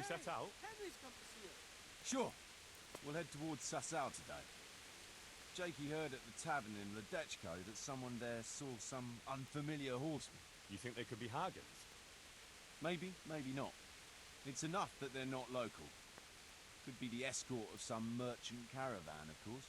set out? Henry's come to see us. Sure. We'll head towards Sasau today. Jakey heard at the tavern in Ledechko that someone there saw some unfamiliar horsemen. You think they could be Hagans? Maybe, maybe not. It's enough that they're not local. Could be the escort of some merchant caravan, of course.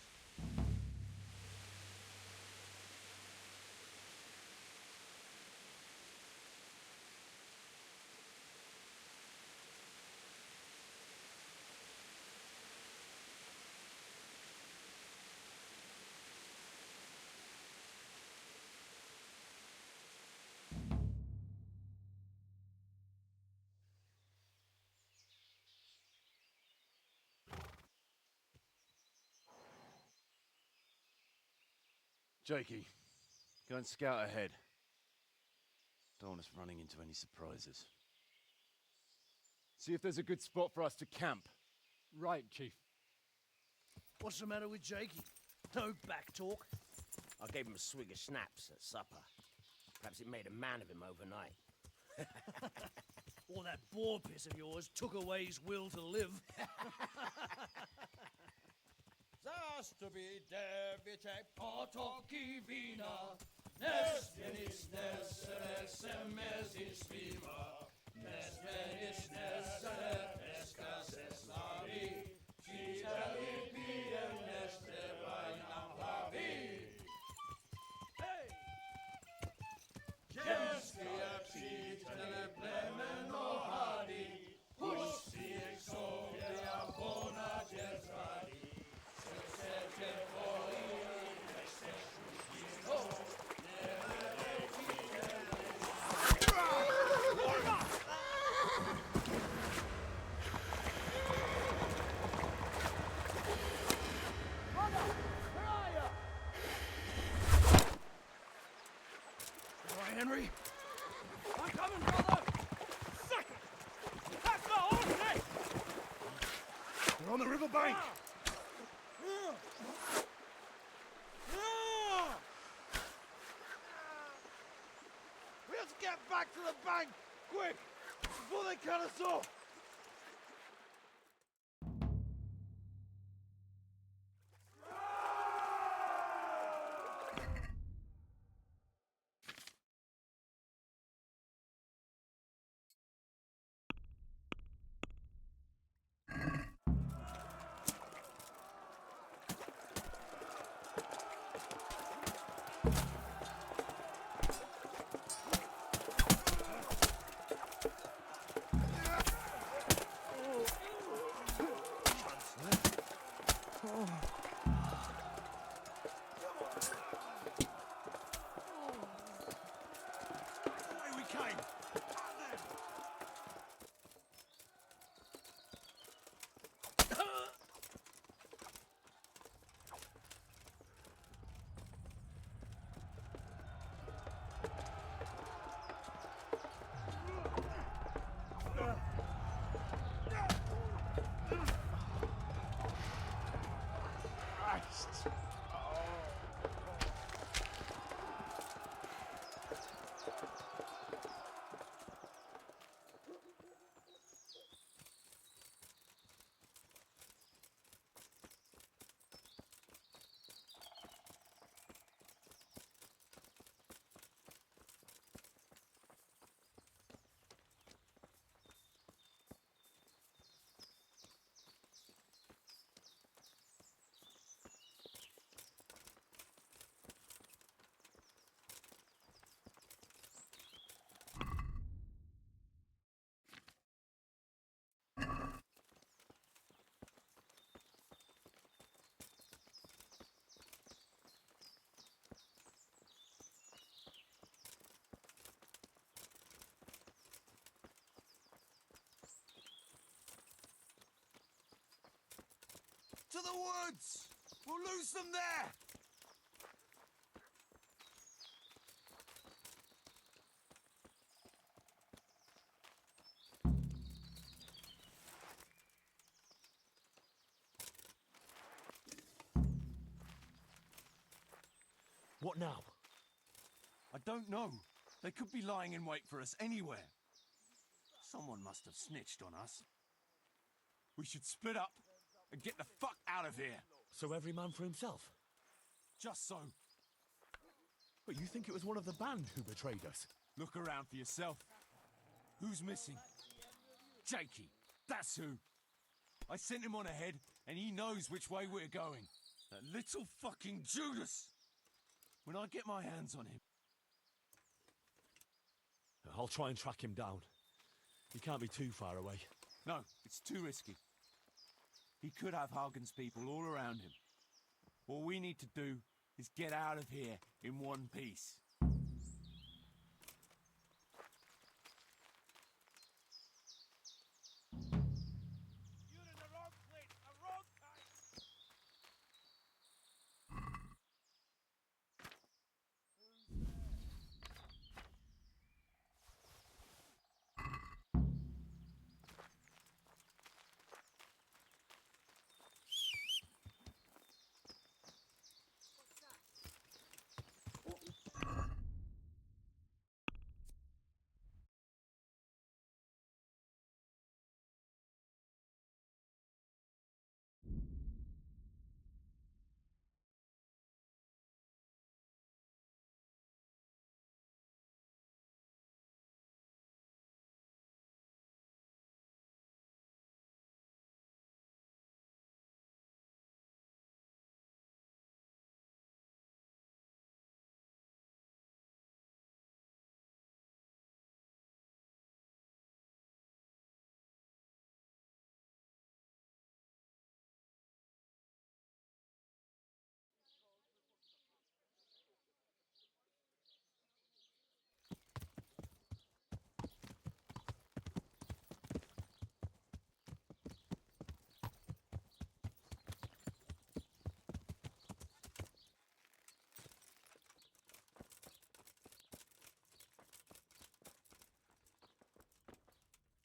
Jakey, go and scout ahead. Don't want us running into any surprises. See if there's a good spot for us to camp. Right, Chief. What's the matter with Jakey? No back talk. I gave him a swig of schnapps at supper. Perhaps it made a man of him overnight. All that boar piss of yours took away his will to live. Zastupi device potoki vina, nes venis nes semes in spiva, nes venis nes escas eslavi, citali piem nes tevainam plavi. Hey! Genstia citale plemen ohadi, husti exovia bona gersadi. Henry? I'm coming, brother! Second! That's the horse! We're on the riverbank! We have to get back to the bank! Quick! Before they cut us off! To the woods! We'll lose them there! What now? I don't know. They could be lying in wait for us anywhere. Someone must have snitched on us. We should split up and get the fuck out of here. So every man for himself? Just so. But you think it was one of the band who betrayed us? Look around for yourself. Who's missing? Jakey. That's who. I sent him on ahead, and he knows which way we're going. That little fucking Judas! When I get my hands on him... I'll try and track him down. He can't be too far away. No, it's too risky. He could have Hagen's people all around him. All we need to do is get out of here in one piece. You're in the wrong place, the wrong time!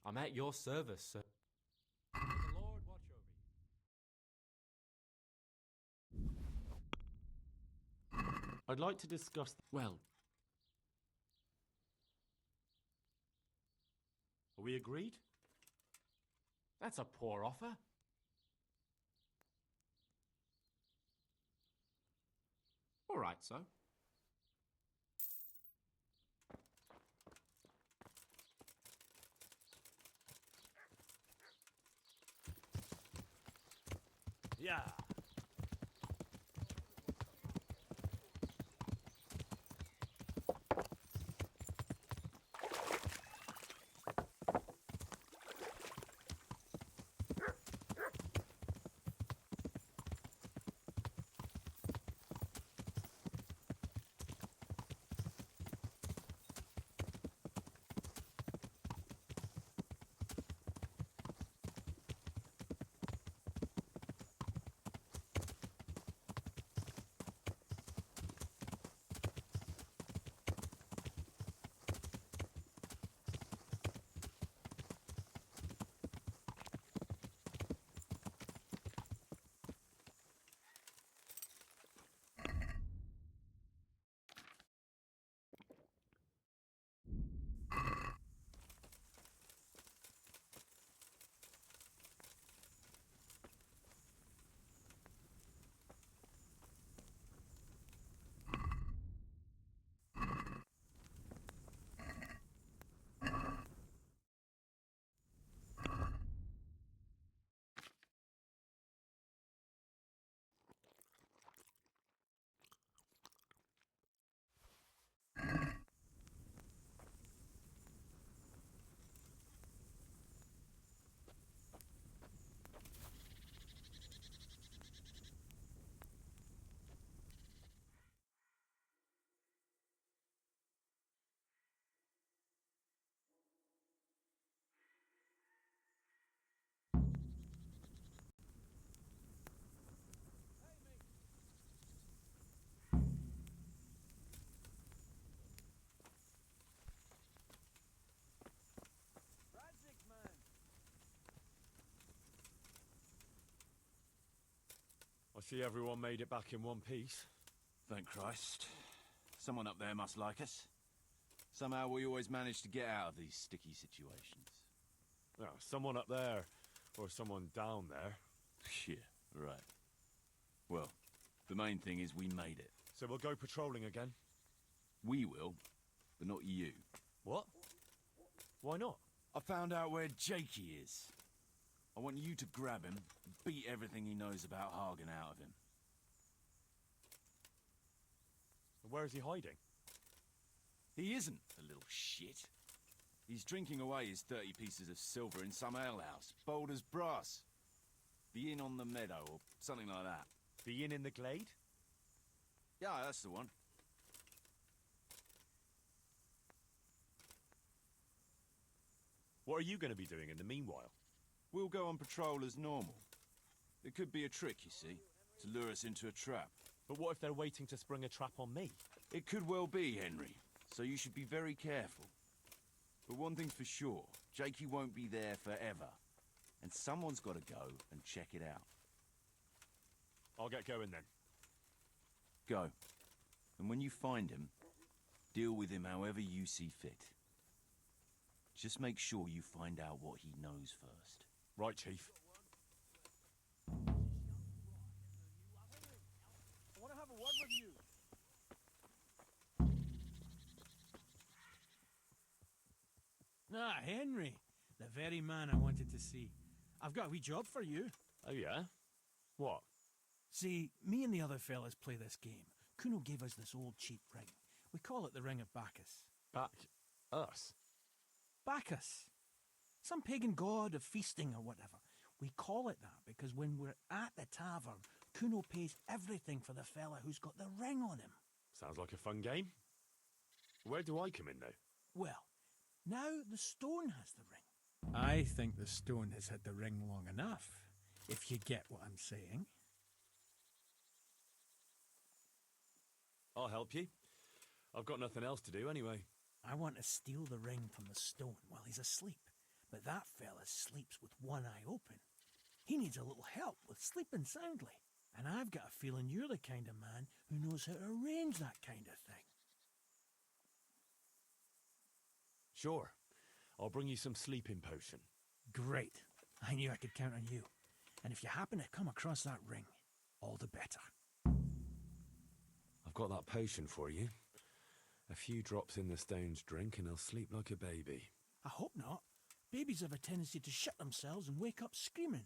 I'm at your service, sir. The Lord watch over you. I'd like to discuss... Well, Are we agreed? that's a poor offer. All right, so. Yeah. I see everyone made it back in one piece. Thank Christ. Someone up there must like us. Somehow we always manage to get out of these sticky situations. Well, someone up there Or someone down there. Yeah, right. Well, the main thing is we made it. So we'll go patrolling again? We will, but not you. What? Why not? I found out where Jakey is. I want you to grab him and beat everything he knows about Hagen out of him. Where is he hiding? He isn't, a little shit. He's drinking away his 30 pieces of silver in some alehouse, bold as brass. The inn on the meadow, or something like that. The inn in the glade? Yeah, that's the one. What are you going to be doing in the meanwhile? We'll go on patrol as normal. It could be a trick, you see, to lure us into a trap. But what if they're waiting to spring a trap on me? It could well be, Henry, so you should be very careful. But one thing's for sure, Jakey won't be there forever. And someone's got to go and check it out. I'll get going then. Go. And when you find him, deal with him however you see fit. Just make sure you find out what he knows first. Right, Chief. I want to have a word with you. Ah, Henry. The very man I wanted to see. I've got a wee job for you. Oh, yeah? What? See, me and the other fellas play this game. Kuno gave us this old cheap ring. We call it the Ring of Bacchus. Back us? Bacchus. Some pagan god of feasting or whatever. We call it that because when we're at the tavern, Kuno pays everything for the fella who's got the ring on him. Sounds like a fun game. Where do I come in, though? Well, now the stone has the ring. I think the stone has had the ring long enough, if you get what I'm saying. I'll help you. I've got nothing else to do anyway. I want to steal the ring from the stone while he's asleep, but that fella sleeps with one eye open. He needs a little help with sleeping soundly, and I've got a feeling you're the kind of man who knows how to arrange that kind of thing. Sure. I'll bring you some sleeping potion. Great. I knew I could count on you. And if you happen to come across that ring, all the better. I've got that potion for you. A few drops in the stone's drink and he'll sleep like a baby. I hope not. Babies have a tendency to shit themselves and wake up screaming.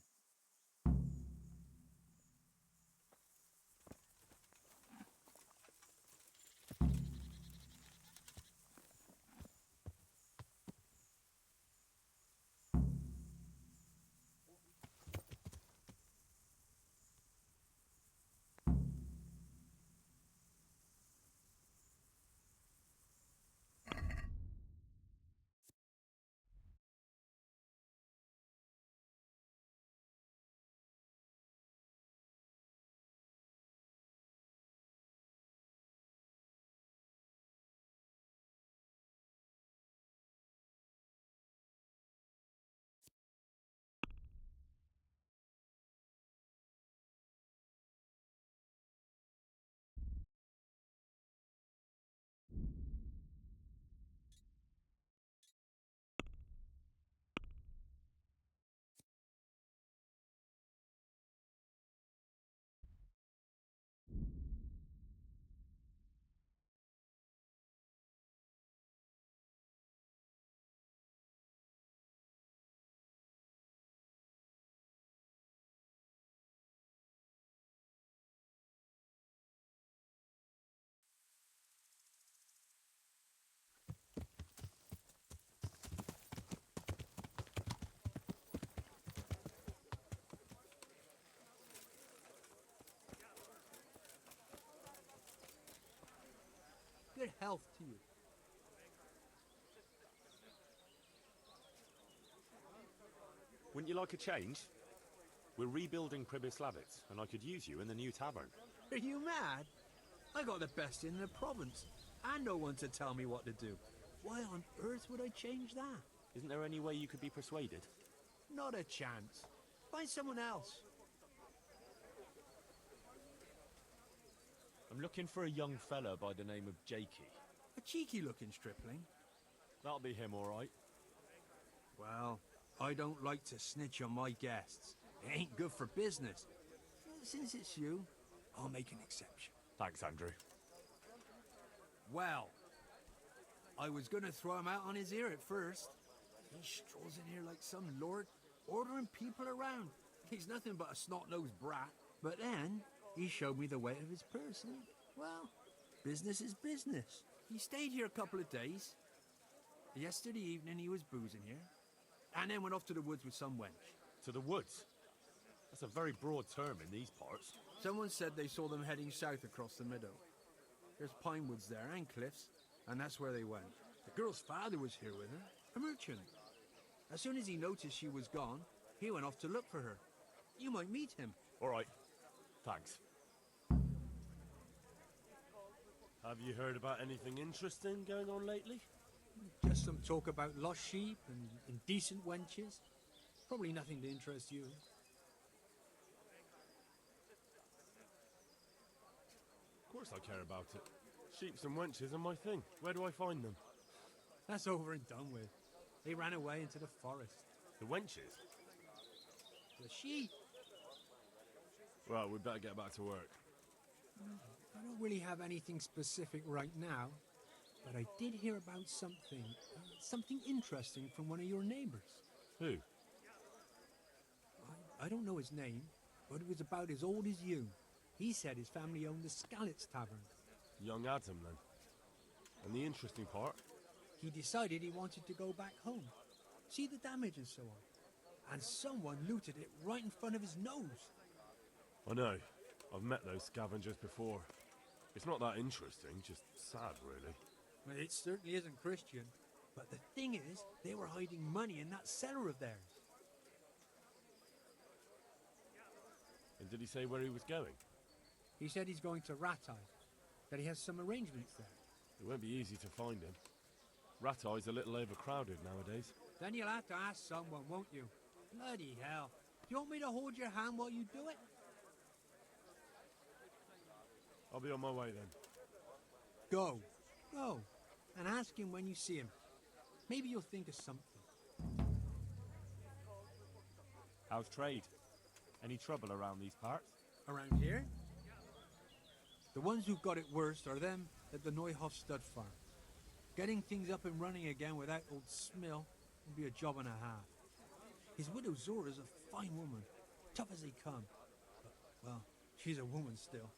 Good health to you. Wouldn't you like a change? We're rebuilding Pribyslavitz, and I could use you in the new tavern. Are you mad? I got the best inn in the province, and no one to tell me what to do. Why on earth would I change that? Isn't there any way you could be persuaded? Not a chance. Find someone else. I'm looking for a young fella by the name of Jakey. A cheeky-looking stripling. That'll be him, all right. Well, I don't like to snitch on my guests. It ain't good for business. Since it's you, I'll make an exception. Thanks, Andrew. Well, I was gonna throw him out on his ear at first. He strolls in here like some lord, ordering people around. He's nothing but a snot-nosed brat. But then, he showed me the weight of his purse, and, well, business is business. He stayed here a couple of days. Yesterday evening, he was boozing here, and then went off to the woods with some wench. To the woods? That's a very broad term in these parts. Someone said they saw them heading south across the meadow. There's pine woods there and cliffs, and that's where they went. The girl's father was here with her, a merchant. As soon as he noticed she was gone, he went off to look for her. You might meet him. All right. Thanks. Have you heard about anything interesting going on lately? Just some talk about lost sheep and indecent wenches. Probably nothing to interest you. Of course I care about it. Sheeps and wenches are my thing. Where do I find them? That's over and done with. They ran away into the forest. The wenches? The sheep. Well, we'd better get back to work. I don't really have anything specific right now, but I did hear about something interesting from one of your neighbors. Who? I don't know his name, but it was about as old as you. He said his family owned the Scallots Tavern. Young Adam, then. And the interesting part? He decided he wanted to go back home, see the damage and so on. And someone looted it right in front of his nose. I know. I've met those scavengers before. It's not that interesting, just sad, really. Well, it certainly isn't Christian. But the thing is, they were hiding money in that cellar of theirs. And did he say where he was going? He said he's going to Ratai, that he has some arrangements there. It won't be easy to find him. Ratai's a little overcrowded nowadays. Then you'll have to ask someone, won't you? Bloody hell. Do you want me to hold your hand while you do it? I'll be on my way then. Go. Go. And ask him when you see him. Maybe you'll think of something. How's trade? Any trouble around these parts? Around here? The ones who've got it worst are them at the Neuhoff stud farm. Getting things up and running again without old Smill will be a job and a half. His widow Zora's a fine woman, tough as they come. But, well, she's a woman still.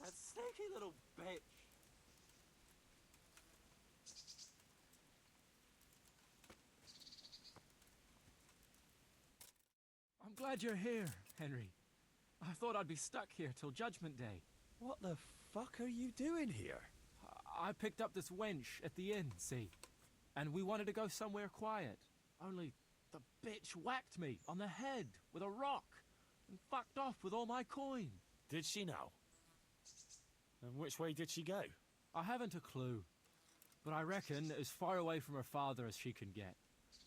That sneaky little bitch. I'm glad you're here, Henry. I thought I'd be stuck here till Judgment Day. What the fuck are you doing here? I picked up this wench at the inn, see? And we wanted to go somewhere quiet. Only the bitch whacked me on the head with a rock and fucked off with all my coin. Did she now? And which way did she go? I haven't a clue, but I reckon as far away from her father as she can get.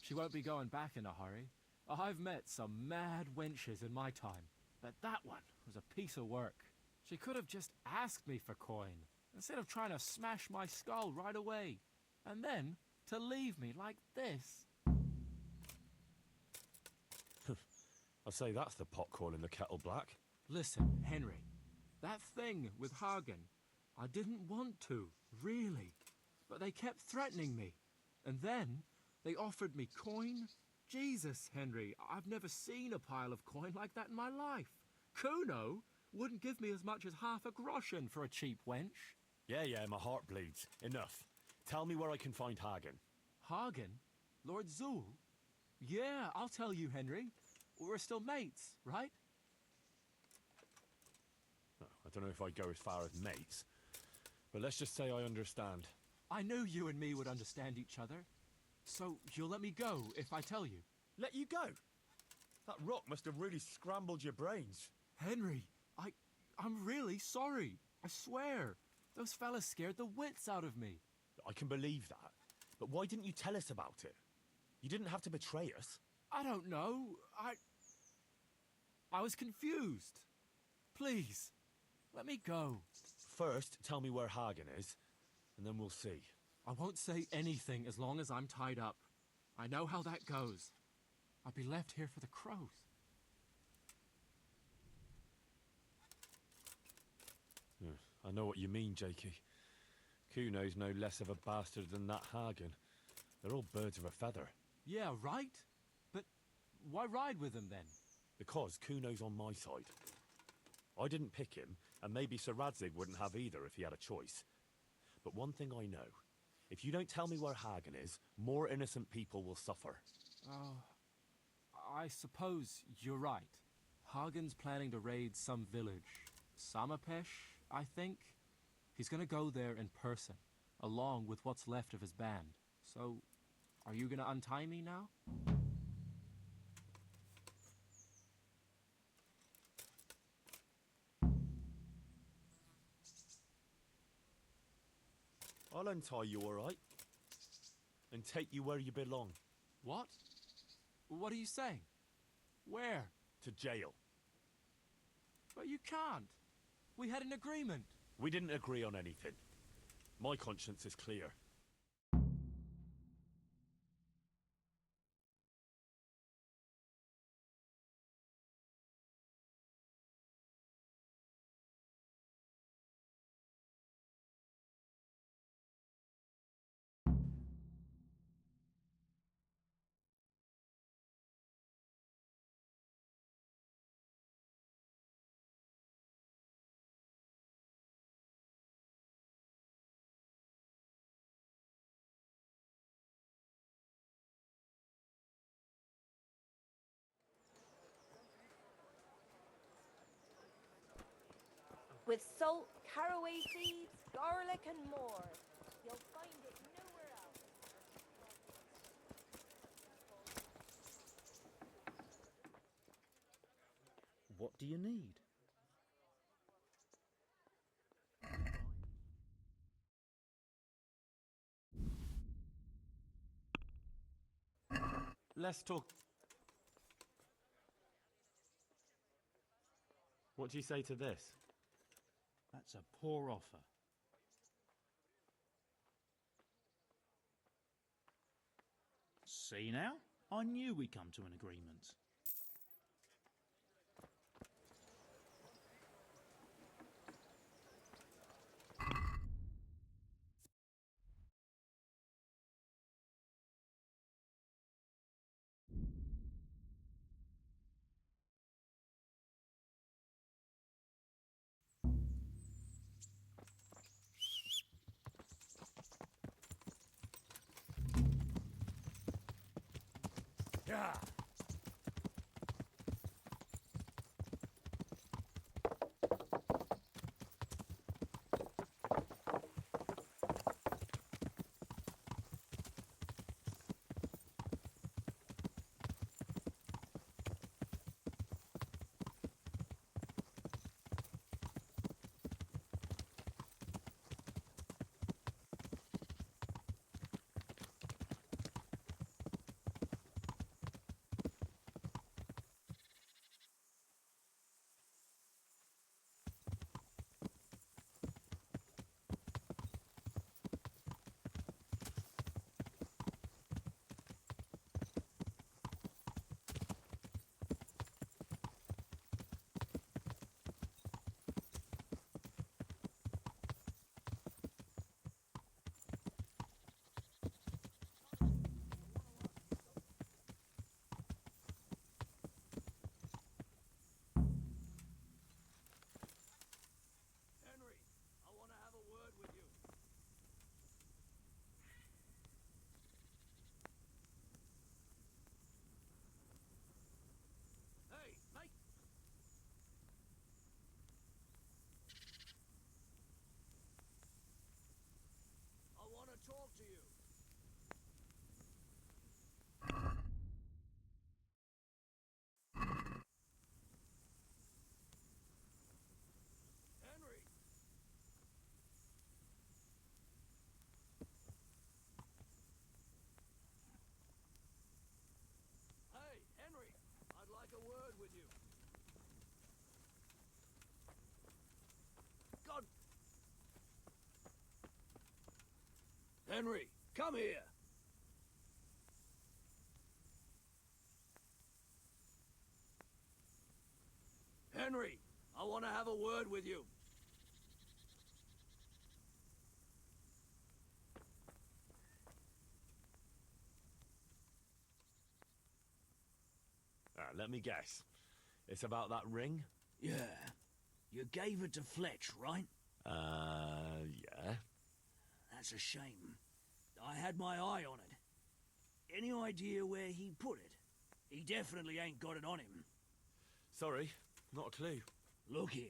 She won't be going back in a hurry. I've met some mad wenches in my time, but that one was a piece of work. She could have just asked me for coin, instead of trying to smash my skull right away. And then to leave me like this. I say that's the pot calling the kettle black. Listen, Henry, that thing with Hagen, I didn't want to, really. But they kept threatening me. And then they offered me coin. Jesus, Henry, I've never seen a pile of coin like that in my life. Kuno wouldn't give me as much as half a groschen for a cheap wench. Yeah, my heart bleeds. Enough. Tell me where I can find Hagen. Hagen? Lord Zool? Yeah, I'll tell you, Henry. We're still mates, right? Oh, I don't know if I'd go as far as mates, but let's just say I understand. I knew you and me would understand each other. So you'll let me go if I tell you? Let you go? That rock must have really scrambled your brains. Henry, I'm really sorry. I swear. Those fellas scared the wits out of me. I can believe that, but why didn't you tell us about it? You didn't have to betray us. I don't know. I was confused. Please, let me go. First, tell me where Hagen is, and then we'll see. I won't say anything as long as I'm tied up. I know how that goes. I'll be left here for the crows. I know what you mean, Jakey. Kuno's no less of a bastard than that Hagen. They're all birds of a feather. Yeah, right? But why ride with him then? Because Kuno's on my side. I didn't pick him, and maybe Sir Radzig wouldn't have either if he had a choice. But one thing I know. If you don't tell me where Hagen is, more innocent people will suffer. Oh, I suppose you're right. Hagen's planning to raid some village. Samapesh, I think. He's gonna go there in person, along with what's left of his band. So, are you gonna untie me now? I'll untie you, all right? And take you where you belong. What? What are you saying? Where? To jail. But you can't. We had an agreement. We didn't agree on anything. My conscience is clear. With salt, caraway seeds, garlic and more. You'll find it nowhere else. What do you need? Let's talk. What do you say to this? That's a poor offer. See now? I knew we'd come to an agreement. Yeah. Henry, come here. Henry, I want to have a word with you. Let me guess. It's about that ring? Yeah. You gave it to Fletch, right? Yeah. That's a shame. I had my eye on it. Any idea where he put it? He definitely ain't got it on him. Sorry, not a clue. Look here.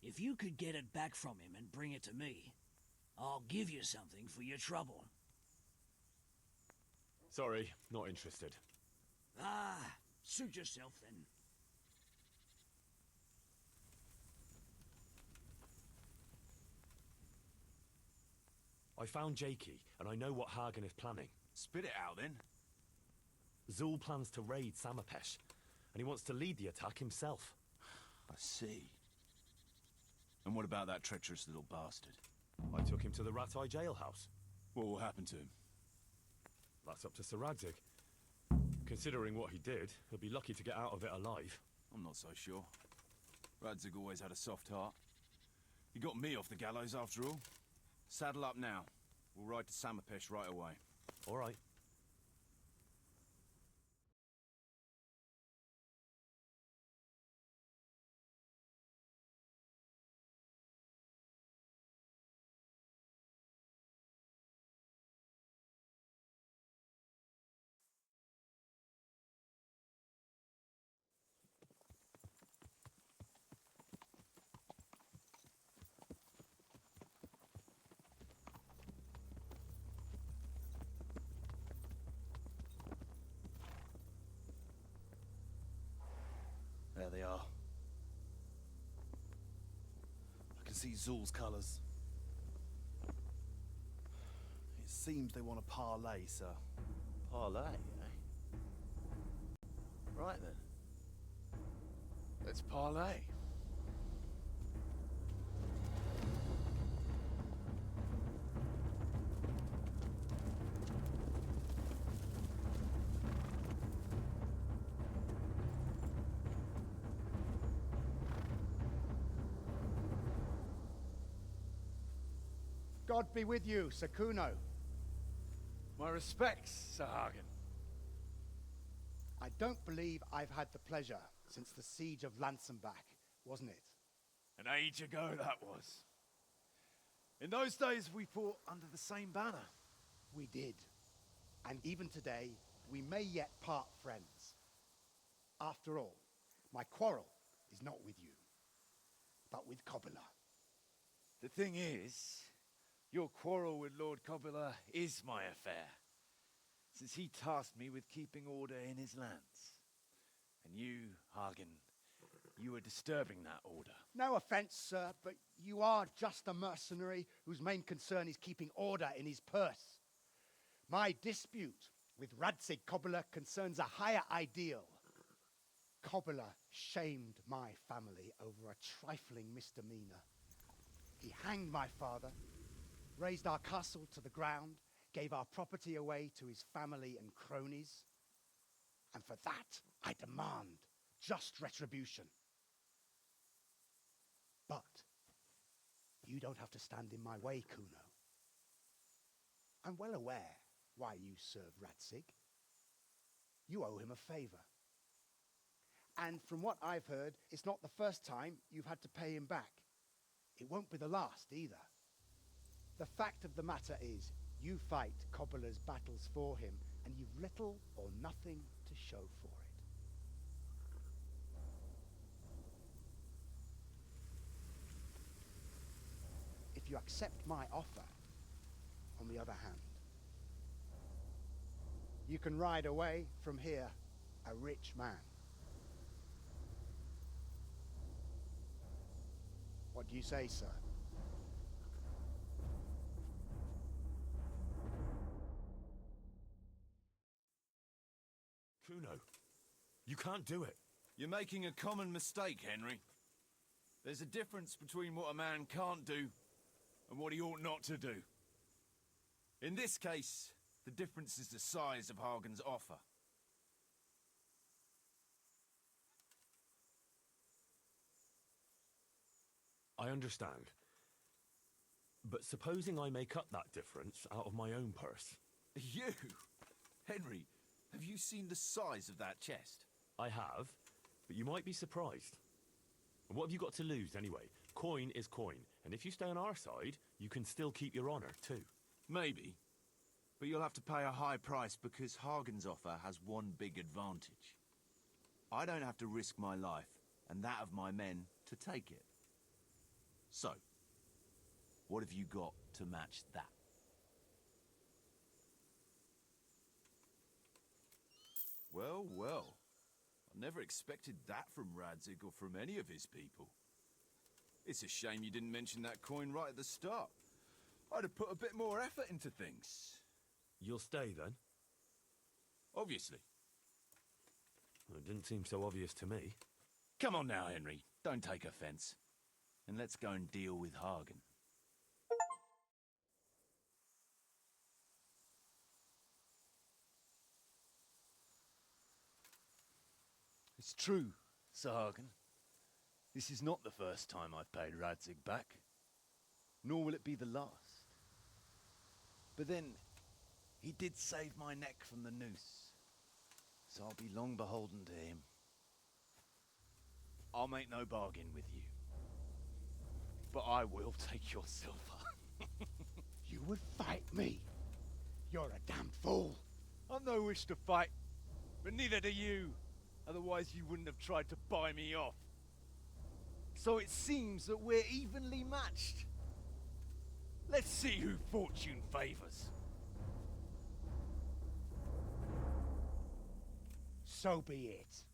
If you could get it back from him and bring it to me, I'll give you something for your trouble. Sorry, not interested. Ah, suit yourself then. I found Jakey, and I know what Hagen is planning. Spit it out, then. Zul plans to raid Samapesh, and he wants to lead the attack himself. I see. And what about that treacherous little bastard? I took him to the Rat-Eye jailhouse. What will happen to him? That's up to Sir Radzig. Considering what he did, he'll be lucky to get out of it alive. I'm not so sure. Radzig always had a soft heart. He got me off the gallows after all. Saddle up now. We'll ride to Samapesh right away. All right. There they are. I can see Zul's colours. It seems they want a parley, sir. Parlay, eh? Right then. Let's parlay. God be with you, Sir Kuno. My respects, Sir Hagen. I don't believe I've had the pleasure since the siege of Lansenbach, wasn't it? An age ago that was. In those days we fought under the same banner. We did. And even today, we may yet part friends. After all, my quarrel is not with you, but with Cobula. The thing is, your quarrel with Lord Cobula is my affair, since he tasked me with keeping order in his lands. And you, Hagen, you were disturbing that order. No offense, sir, but you are just a mercenary whose main concern is keeping order in his purse. My dispute with Radzig Cobula concerns a higher ideal. Cobula shamed my family over a trifling misdemeanor. He hanged my father, razed our castle to the ground, gave our property away to his family and cronies. And for that, I demand just retribution. But you don't have to stand in my way, Kuno. I'm well aware why you serve Radzig. You owe him a favor. And from what I've heard, it's not the first time you've had to pay him back. It won't be the last either. The fact of the matter is, you fight Cobula's battles for him, and you've little or nothing to show for it. If you accept my offer, on the other hand, you can ride away from here a rich man. What do you say, sir? Kuno, you can't do it. You're making a common mistake, Henry. There's a difference between what a man can't do and what he ought not to do. In this case, the difference is the size of Hagen's offer. I understand. But supposing I make up that difference out of my own purse? You? Henry, have you seen the size of that chest? I have, but you might be surprised. And what have you got to lose anyway? Coin is coin, and if you stay on our side, you can still keep your honor too. Maybe. But you'll have to pay a high price because Hagen's offer has one big advantage. I don't have to risk my life and that of my men to take it. So, what have you got to match that? Well, well. I never expected that from Radzig or from any of his people. It's a shame you didn't mention that coin right at the start. I'd have put a bit more effort into things. You'll stay then? Obviously. Well, it didn't seem so obvious to me. Come on now, Henry. Don't take offense. And let's go and deal with Hagen. It's true, Sir Hagen. This is not the first time I've paid Radzig back. Nor will it be the last. But then, he did save my neck from the noose. So I'll be long beholden to him. I'll make no bargain with you. But I will take your silver. You would fight me? You're a damn fool. I've no wish to fight, but neither do you. Otherwise you wouldn't have tried to buy me off. So it seems that we're evenly matched. Let's see who fortune favors. So be it.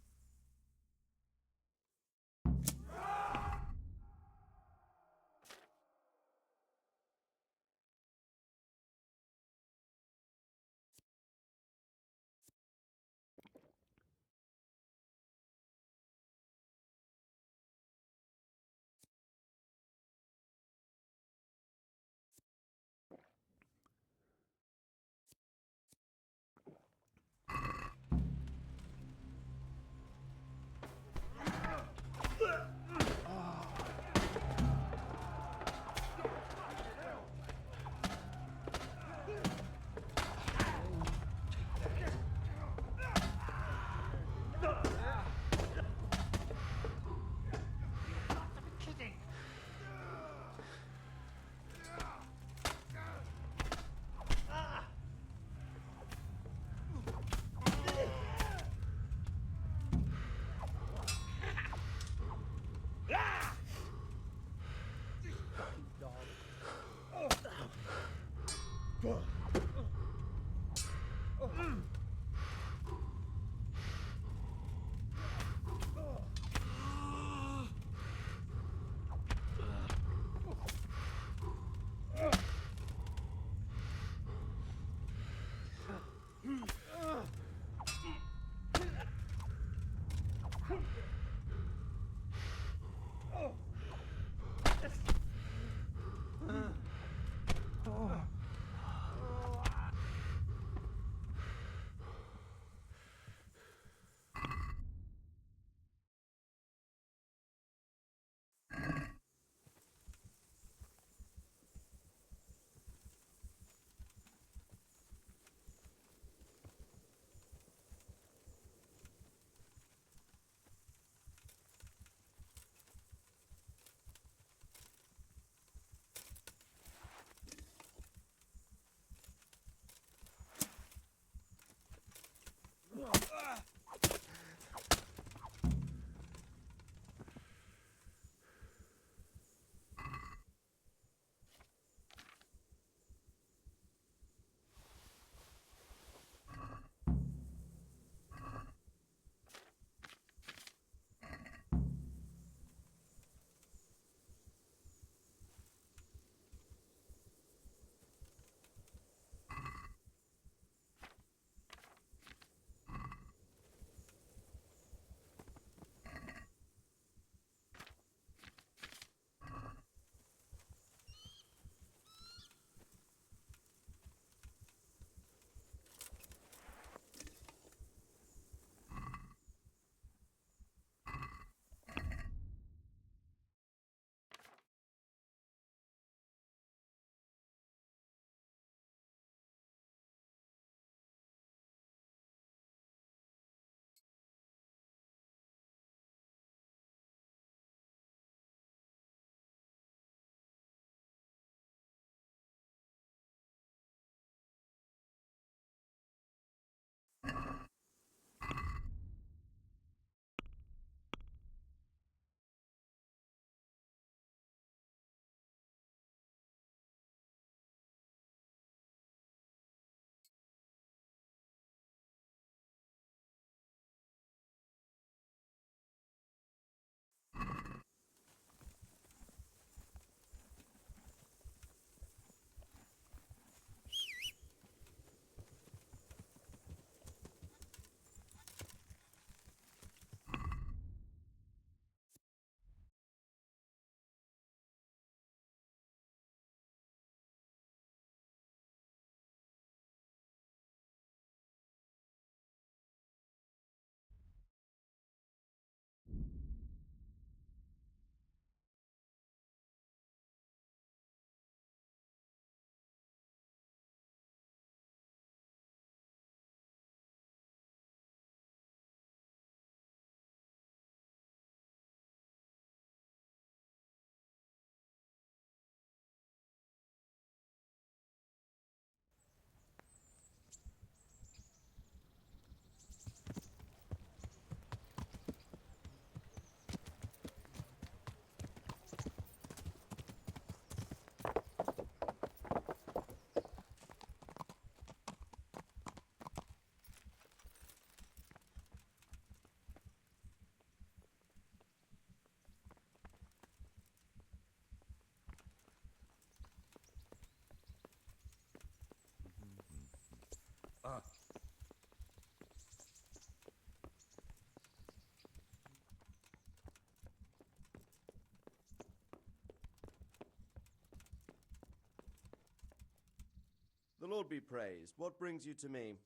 Lord be praised. What brings you to me?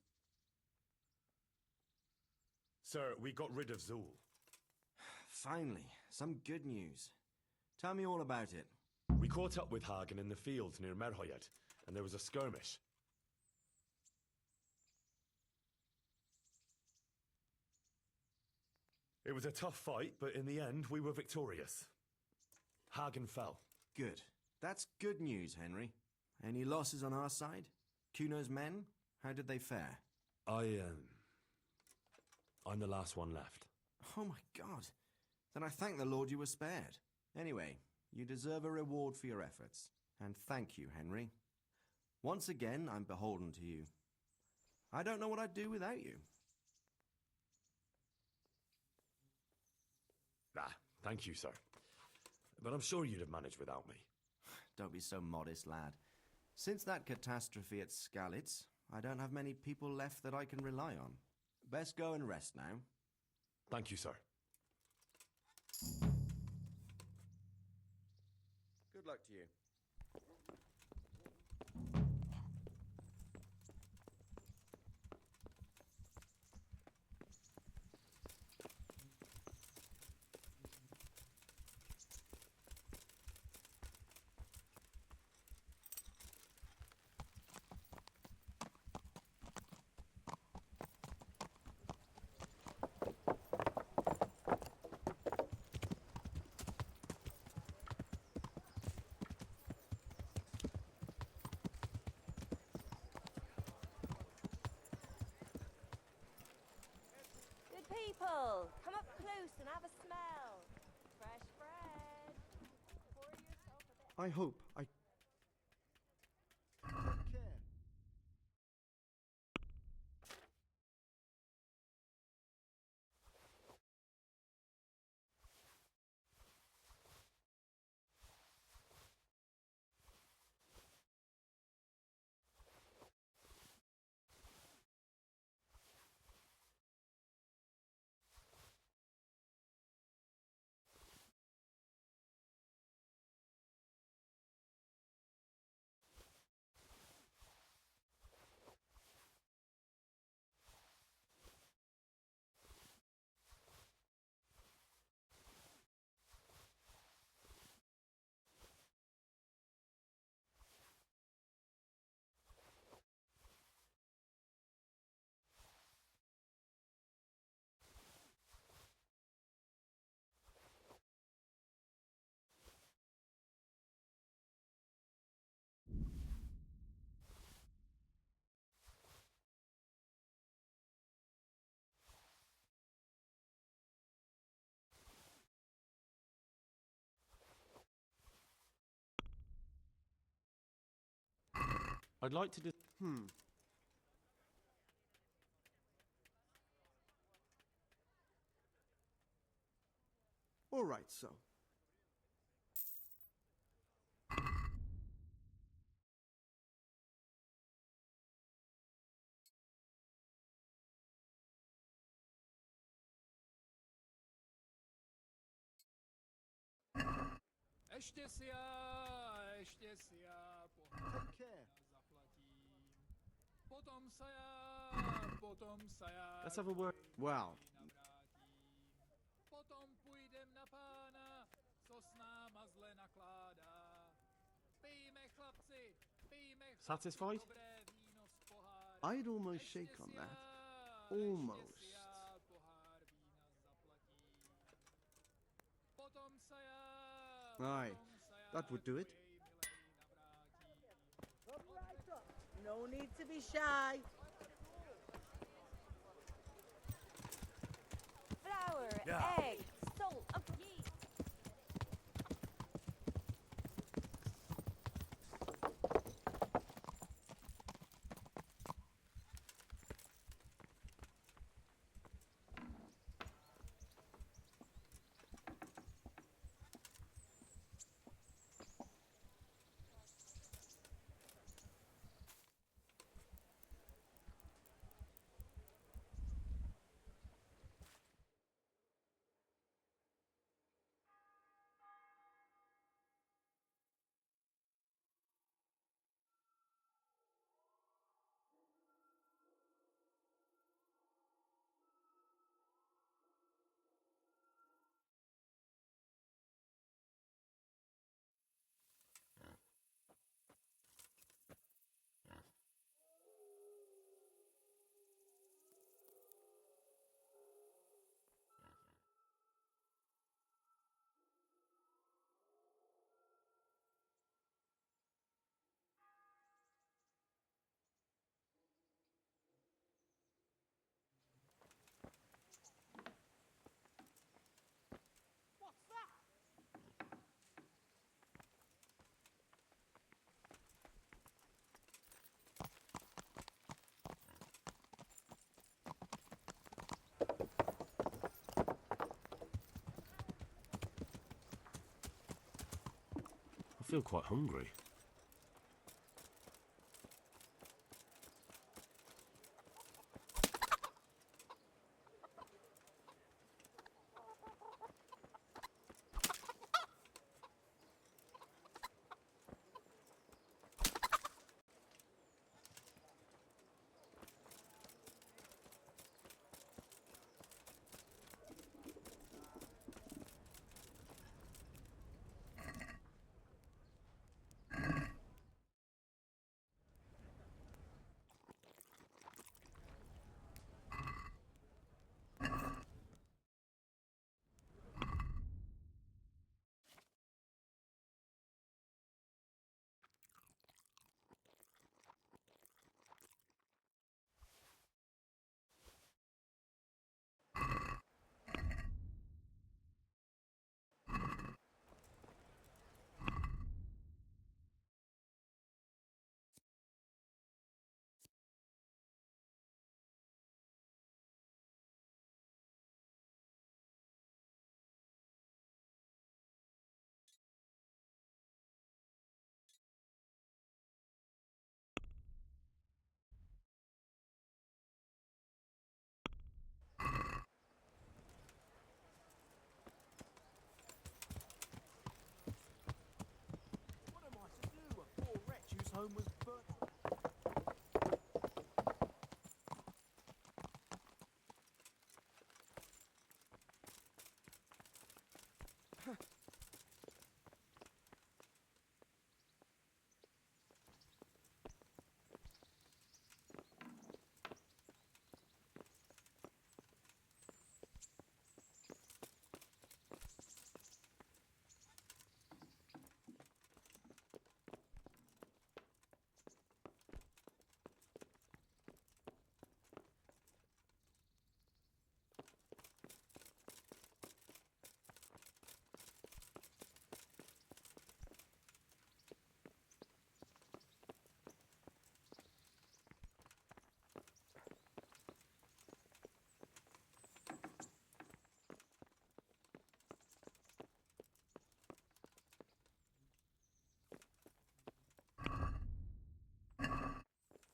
Sir, we got rid of Zool. Finally, some good news. Tell me all about it. We caught up with Hagen in the fields near Merhoyed, and there was a skirmish. It was a tough fight, but in the end, we were victorious. Hagen fell. Good. That's good news, Henry. Any losses on our side? Kuno's men? How did they fare? I'm the last one left. Oh my God. Then I thank the Lord you were spared. Anyway, you deserve a reward for your efforts. And thank you, Henry. Once again, I'm beholden to you. I don't know what I'd do without you. Thank you, sir. But I'm sure you'd have managed without me. Don't be so modest, lad. Since that catastrophe at Skalitz, I don't have many people left that I can rely on. Best go and rest now. Thank you, sir. Good luck to you. Good people, come up close and have a smell. Fresh bread. Pour yourself a bit. I hope I... I'd like to do... All right, so. Ještě si já zaplatím. Potom se já Let's have a word. Wow. navrátím. Potom půjdem na pána, co s náma zle nakládá. Pijme chlapci, pijme chlapci, Satisfied? dobré víno z poháru. I'd almost shake on that. Almost. Ještě si já pohár vína zaplatím. Potom se já Aye, that would do it. No need to be shy. Flour, Yeah. egg, salt, a yeast. I feel quite hungry. What am I to do? A poor wretch whose home was burnt.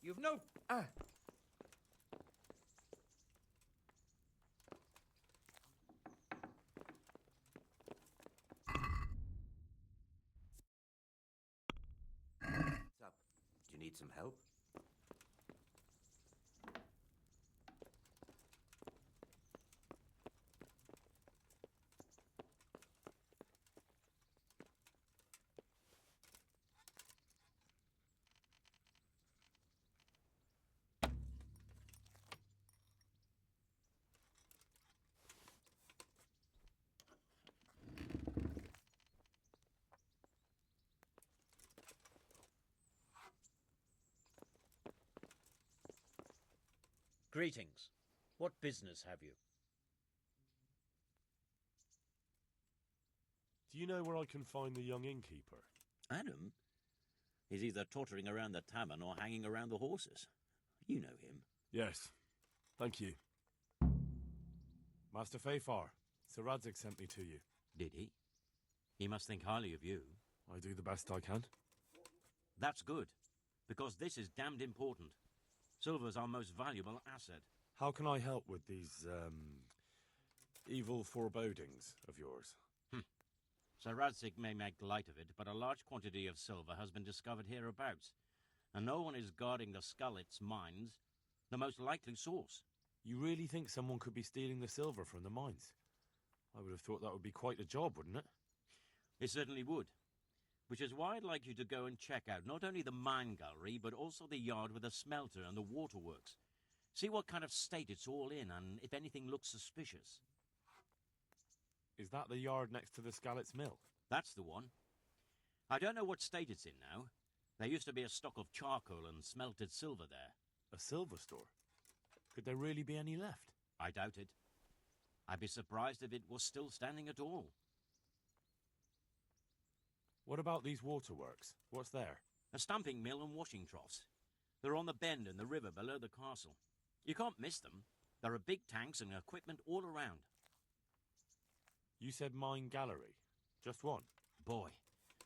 You've no... Ah! What's up? Do you need some help? Greetings. What business have you? Do you know where I can find the young innkeeper? Adam? He's either tottering around the tavern or hanging around the horses. You know him. Yes. Thank you. Master Fafar, Sir Radzig sent me to you. Did he? He must think highly of you. I do the best I can. That's good, because this is damned important. Silver's our most valuable asset. How can I help with these, evil forebodings of yours? Sir Radzig may make light of it, but a large quantity of silver has been discovered hereabouts, and no one is guarding the Skullets mines, the most likely source. You really think someone could be stealing the silver from the mines? I would have thought that would be quite a job, wouldn't it? It certainly would. Which is why I'd like you to go and check out not only the mine gallery, but also the yard with the smelter and the waterworks. See what kind of state it's all in, and if anything looks suspicious. Is that the yard next to the Skalitz mill? That's the one. I don't know what state it's in now. There used to be a stock of charcoal and smelted silver there. A silver store? Could there really be any left? I doubt it. I'd be surprised if it was still standing at all. What about these waterworks? What's there? A stamping mill and washing troughs. They're on the bend in the river below the castle. You can't miss them. There are big tanks and equipment all around. You said mine gallery. Just one? Boy,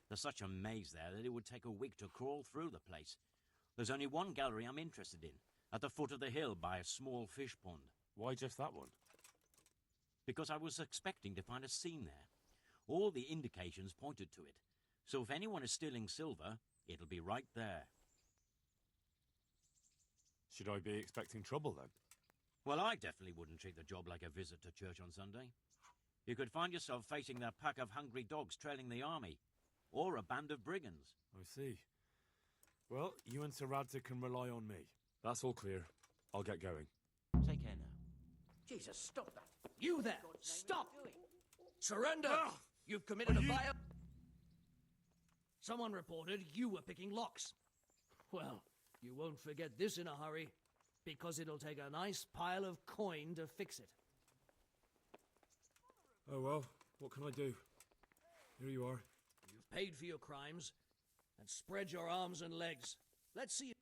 There's such a maze there that it would take a week to crawl through the place. There's only one gallery I'm interested in, at the foot of the hill by a small fish pond. Why just that one? Because I was expecting to find a scene there. All the indications pointed to it. So if anyone is stealing silver, it'll be right there. Should I be expecting trouble then? Well, I definitely wouldn't treat the job like a visit to church on Sunday. You could find yourself facing that pack of hungry dogs trailing the army, or a band of brigands. I see. Well, you and Sir Radzig can rely on me. That's all clear. I'll get going. Take care now. Jesus, stop that. You there! Stop! Surrender! You've committed a vile... Someone reported you were picking locks. Well, you won't forget this in a hurry, because it'll take a nice pile of coin to fix it. Oh well, what can I do? Here you are. You've paid for your crimes, and spread your arms and legs. Let's see.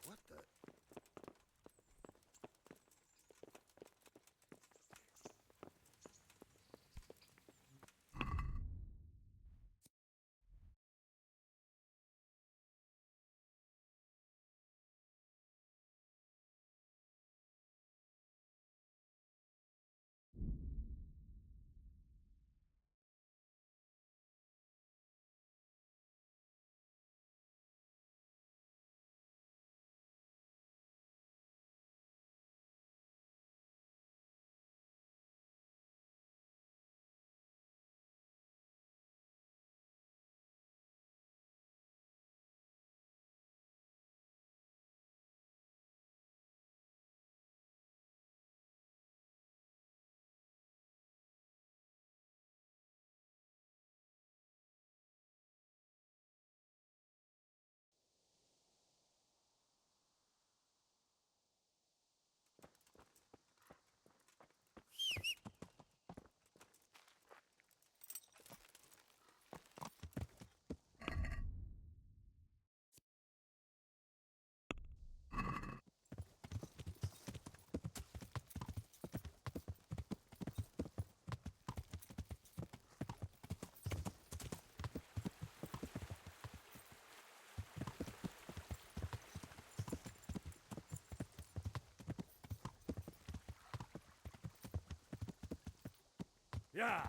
What the? Yeah!